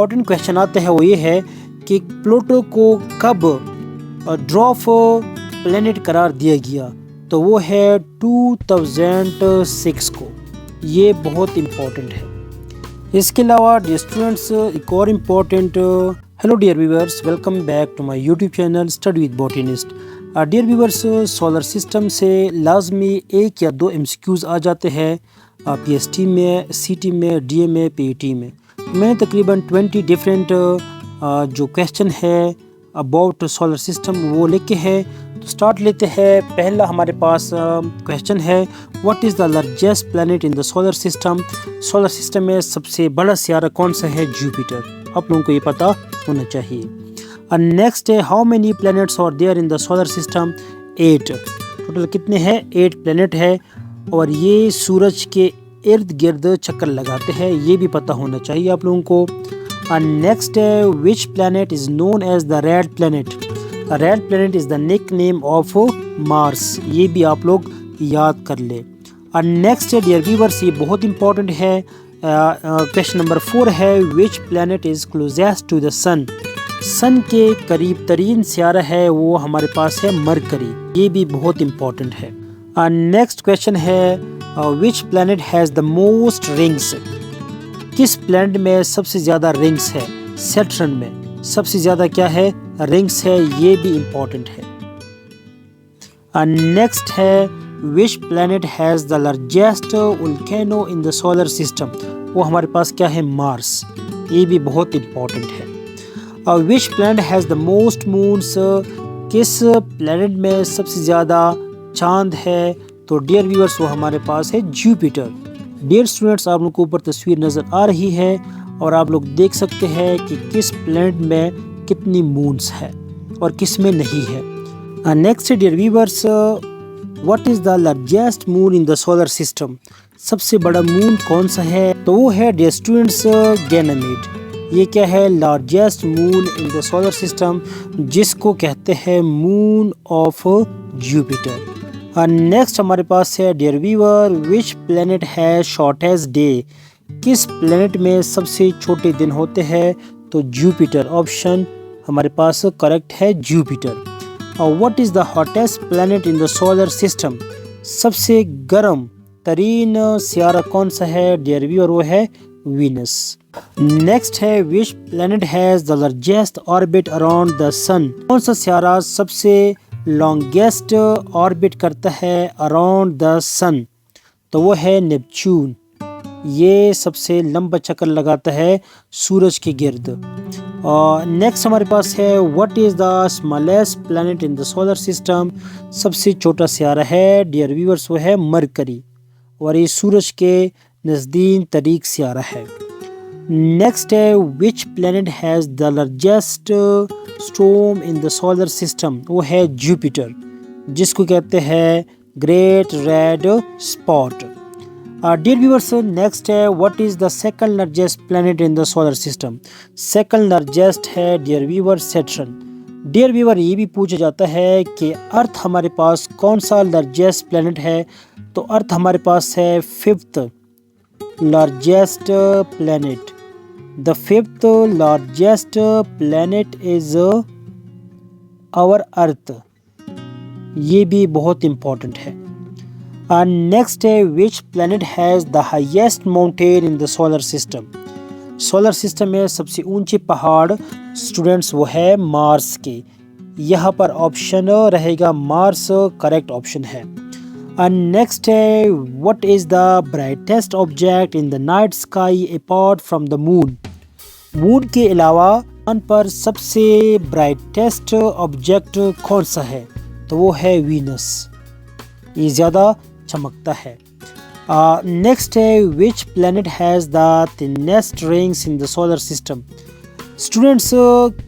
Important question آتا ہے وہ یہ ہے کہ پلوٹو کو کب ڈوارف پلینٹ قرار دیا گیا، تو وہ ہے 2006 کو. یہ بہت امپورٹنٹ ہے. اس کے علاوہ ڈیئر اسٹوڈنٹس ایک اور important, hello dear viewers, welcome back to my YouTube channel study with botanist. Dear viewers, solar system سے لازمی 1 یا 2 MCQs آ جاتے ہیں PST میں، CT میں، DA میں، PET میں. میں نے تقریباً 20 ڈفرینٹ جو کویشچن ہے اباؤٹ سولر سسٹم وہ لکھے ہیں. تو سٹارٹ لیتے ہیں. پہلا ہمارے پاس کویشچن ہے، what is the largest planet in the solar system? Solar system میں سب سے بڑا سیارہ کون سا ہے؟ جوپیٹر. آپ لوگوں کو یہ پتہ ہونا چاہیے. نیکسٹ ہے، how many planets are there in the solar system? 8. Total کتنے ہیں؟ 8 پلانٹ ہے، اور یہ سورج کے ارد گرد چکر لگاتے ہیں. یہ بھی پتہ ہونا چاہیے آپ لوگوں کو. نیکسٹ ہے، which planet is known as the red planet? Red planet is the nickname of مارس. یہ بھی آپ لوگ یاد کر لیں. نیکسٹ ہے ڈیئر ویورس، یہ بہت امپورٹنٹ ہے. کویشچن نمبر 4 ہے، which planet is کلوزیسٹ to the سن؟ سن کے قریب ترین سیارہ ہے وہ ہمارے پاس ہے مرکری. یہ بھی بہت امپورٹنٹ ہے. نیکسٹ کویشچن ہے، which planet has the most rings? کس پلانٹ میں سب سے زیادہ رنگس ہے؟ سیٹرن میں سب سے زیادہ کیا ہے؟ رنگس ہے. یہ بھی امپورٹنٹ ہے. نیکسٹ ہے، which planet has the largest volcano in the solar system? وہ ہمارے پاس کیا ہے؟ مارس. یہ بھی بہت امپورٹنٹ ہے. Which planet has the most مونس؟ کس پلانٹ میں سب سے زیادہ چاند ہے؟ تو ڈیئر ویورس وہ ہمارے پاس ہے جوپیٹر. ڈیئر اسٹوڈنٹس، آپ لوگوں کو اوپر تصویر نظر آ رہی ہے اور آپ لوگ دیکھ سکتے ہیں کہ کس پلانٹ میں کتنی مونس ہے اور کس میں نہیں ہے. Next dear viewers, what is the largest moon in the solar system? سب سے بڑا مون کون سا ہے؟ تو وہ ہے ڈیئر اسٹوڈنٹس گینیمیڈ. یہ کیا ہے؟ Largest moon in the solar system, جس کو کہتے ہیں مون آف جوپیٹر. نیکسٹ ہمارے پاس ہے ڈیئر ویور، وچ پلانٹ ہے شارٹیسٹ ڈے؟ کس پلانٹ میں سب سے چھوٹے دن ہوتے ہیں؟ تو جوپیٹر. آپشن ہمارے پاس کریکٹ ہے Jupiter. What is the hottest planet in the solar system? سب سے گرم ترین سیارہ کون سا ہے؟ ڈیئر ویور وہ ہے وینس. نیکسٹ ہے، which planet has the largest orbit around the sun? کون سا سیارہ سب سے لانگیسٹ آربٹ کرتا ہے اراؤنڈ دا سن؟ تو وہ ہے نیپچون. یہ سب سے لمبا چکر لگاتا ہے سورج کے گرد. نیکسٹ ہمارے پاس ہے، what is the smallest planet in the solar system? سب سے چھوٹا سیارہ ہے ڈیئر ویورس وہ ہے مرکری، اور یہ سورج کے نزدیک ترین سیارہ ہے. نیکسٹ ہے، which planet has the largest storm in the solar system? وہ ہے جوپیٹر، جس کو کہتے ہیں great red spot. Dear viewers, next ہے، what is the second largest planet in the solar system? Second largest ہے dear viewer Saturn. Dear viewer یہ بھی پوچھا جاتا ہے کہ ارتھ ہمارے پاس کون سا لارجسٹ پلانٹ ہے؟ تو ارتھ ہمارے پاس ہے 5th largest planet. The 5th largest planet is our Earth. یہ بھی بہت امپورٹنٹ ہے. نیکسٹ ہے، which planet has the highest mountain in the solar system؟ Solar system میں سب سے اونچے پہاڑ اسٹوڈنٹس وہ ہے مارس کے. یہاں پر آپشن رہے گا مارس، کریکٹ آپشن ہے. نیکسٹ ہے، what is the brightest object in the night sky apart from the moon؟ مون کے علاوہ ان پر سب سے برائٹسٹ آبجیکٹ کون سا ہے؟ تو وہ ہے وینس. یہ زیادہ چمکتا ہے. نیکسٹ ہے، which planet has the thinnest rings in the solar system? Students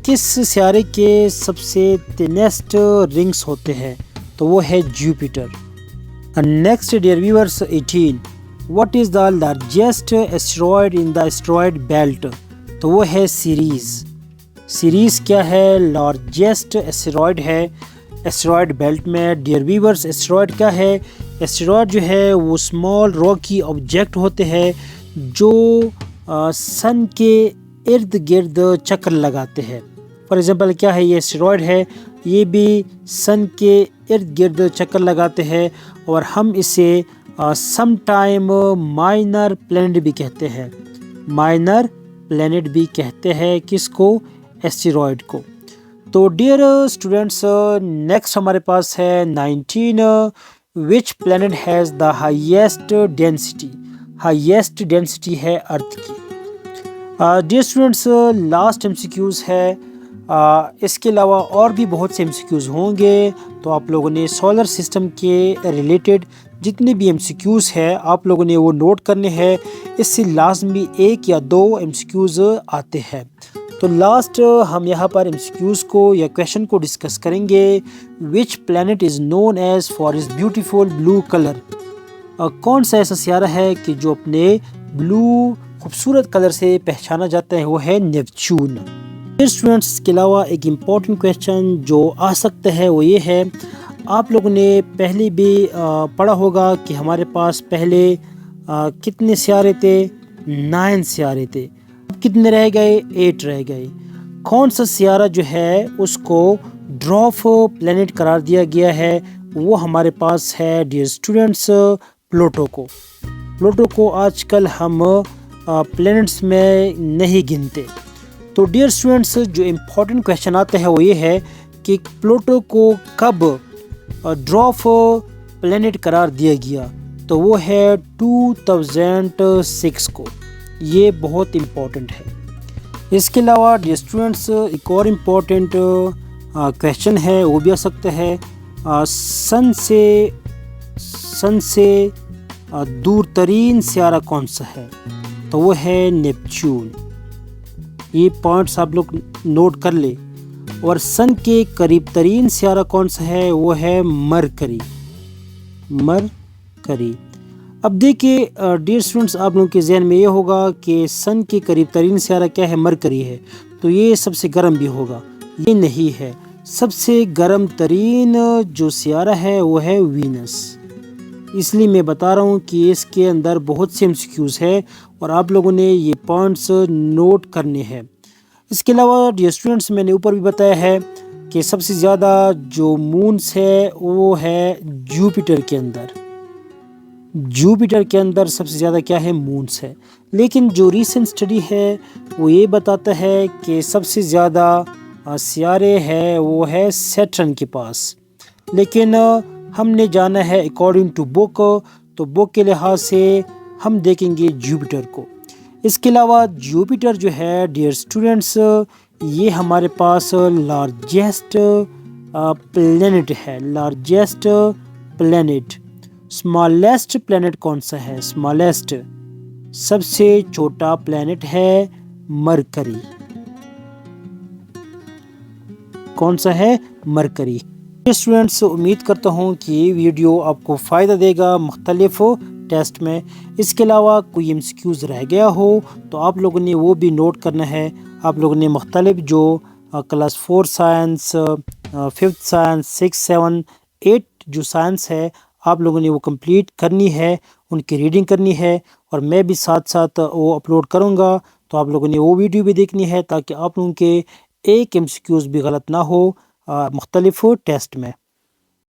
کس سیارے کے سب سے تھنیسٹ رنگس ہوتے ہیں؟ تو وہ ہے Jupiter. Next dear viewers 18، what is the largest asteroid in the asteroid belt? تو وہ ہے سیریز. سیریز کیا ہے؟ لارجسٹ ایسٹرائڈ ہے ایسٹرائڈ بیلٹ میں. ڈیئر ویورس ایسٹرائڈ کیا ہے؟ ایسٹرائڈ جو ہے وہ اسمال راکی آبجیکٹ ہوتے ہیں جو سن کے ارد گرد چکر لگاتے ہیں. فار ایگزامپل کیا ہے، یہ اسٹیرائڈ ہے، یہ بھی سن کے ارد گرد چکر لگاتے ہیں اور ہم اسے سم ٹائم مائنر پلینٹ بھی کہتے ہیں. مائنر پلینٹ بھی کہتے ہیں کس کو؟ اسٹیرائڈ کو. تو ڈیئر اسٹوڈینٹس، نیکسٹ ہمارے پاس ہے 19. Which planet has the highest density? Highest density ہے ارتھ کی. Dear students, last M C Qs ہے. اس کے علاوہ اور بھی بہت سے ایم سی کیوز ہوں گے، تو آپ لوگوں نے سولر سسٹم کے ریلیٹڈ جتنے بھی ایم سی کیوز ہے آپ لوگوں نے وہ نوٹ کرنے ہیں. اس سے لازمی 1 یا 2 ایم سی کیوز آتے ہیں. تو لاسٹ ہم یہاں پر ایم سی کیوز کو یا کویشچن کو ڈسکس کریں گے. Which planet is known as for its beautiful blue colour? کون سا ایسا سیارہ ہے کہ جو اپنے بلو خوبصورت کلر سے پہچانا جاتا ہے؟ وہ ہے نیپچون. اسٹوڈنٹس، اس کے علاوہ ایک امپورٹنٹ کویشچن جو آ سکتا ہے وہ یہ ہے، آپ لوگوں نے پہلے بھی پڑھا ہوگا کہ ہمارے پاس پہلے کتنے سیارے تھے؟ 9 سیارے تھے. کتنے رہ گئے؟ 8 رہ گئے. کون سا سیارہ جو ہے اس کو ڈوارف پلینٹ قرار دیا گیا ہے؟ وہ ہمارے پاس ہے ڈیئر اسٹوڈنٹس پلوٹو کو. پلوٹو کو آج کل ہم پلینٹس میں نہیں گنتے. تو ڈیئر اسٹوڈنٹس، جو امپورٹنٹ کویشچن آتا ہے وہ یہ ہے کہ پلوٹو کو کب ڈوارف پلینٹ قرار دیا گیا؟ تو وہ ہے 2006 کو. یہ بہت امپورٹنٹ ہے. اس کے علاوہ ڈیئر اسٹوڈنٹس ایک اور امپورٹنٹ کویشچن ہے، وہ بھی آ سکتا ہے، سن سے دور ترین سیارہ کون سا ہے؟ تو وہ ہے نیپچون. یہ پوائنٹس آپ لوگ نوٹ کر لیں. اور سن کے قریب ترین سیارہ کون سا ہے؟ وہ ہے مرکری. اب دیکھیے ڈیئر اسٹوڈنٹس، آپ لوگوں کے ذہن میں یہ ہوگا کہ سن کے قریب ترین سیارہ کیا ہے؟ مرکری ہے. تو یہ سب سے گرم بھی ہوگا. یہ نہیں ہے. سب سے گرم ترین جو سیارہ ہے وہ ہے وینس. اس لیے میں بتا رہا ہوں کہ اس کے اندر بہت سے ایم سی کیوز ہے اور آپ لوگوں نے یہ پوائنٹس نوٹ کرنے ہیں. اس کے علاوہ ڈیئر اسٹوڈنٹس، میں نے اوپر بھی بتایا ہے کہ سب سے زیادہ جو مونس ہے وہ ہے جوپیٹر کے اندر. جوپیٹر کے اندر سب سے زیادہ کیا ہے؟ مونس ہے. لیکن جو ریسنٹ اسٹڈی ہے وہ یہ بتاتا ہے کہ سب سے زیادہ سیارے ہے وہ ہے سیٹرن کے پاس. لیکن ہم نے جانا ہے اکارڈنگ ٹو بک، تو بک کے لحاظ سے ہم دیکھیں گے جوپیٹر کو. اس کے علاوہ جوپیٹر جو ہے ڈیئر اسٹوڈنٹس، یہ ہمارے پاس لارجسٹ پلینٹ ہے. Largest planet. اسمالسٹ پلینٹ کون سا ہے؟ اسمالسٹ سب سے چھوٹا پلینٹ ہے مرکری. کون سا ہے؟ مرکری. اسٹوڈنٹس، امید کرتا ہوں کہ یہ ویڈیو آپ کو فائدہ دے گا مختلف ٹیسٹ میں. اس کے علاوہ کوئی ایم سی کیوز رہ گیا ہو تو آپ لوگوں نے وہ بھی نوٹ کرنا ہے. آپ لوگوں نے مختلف جو کلاس 4 سائنس، 5th سائنس، 6، 7، 8 جو سائنس ہے آپ لوگوں نے وہ کمپلیٹ کرنی ہے، ان کی ریڈنگ کرنی ہے، اور میں بھی ساتھ ساتھ وہ اپلوڈ کروں گا. تو آپ لوگوں نے وہ ویڈیو بھی دیکھنی ہے تاکہ آپ لوگوں کے ایک ایم سی کیوز بھی غلط نہ ہو مختلف ٹیسٹ میں.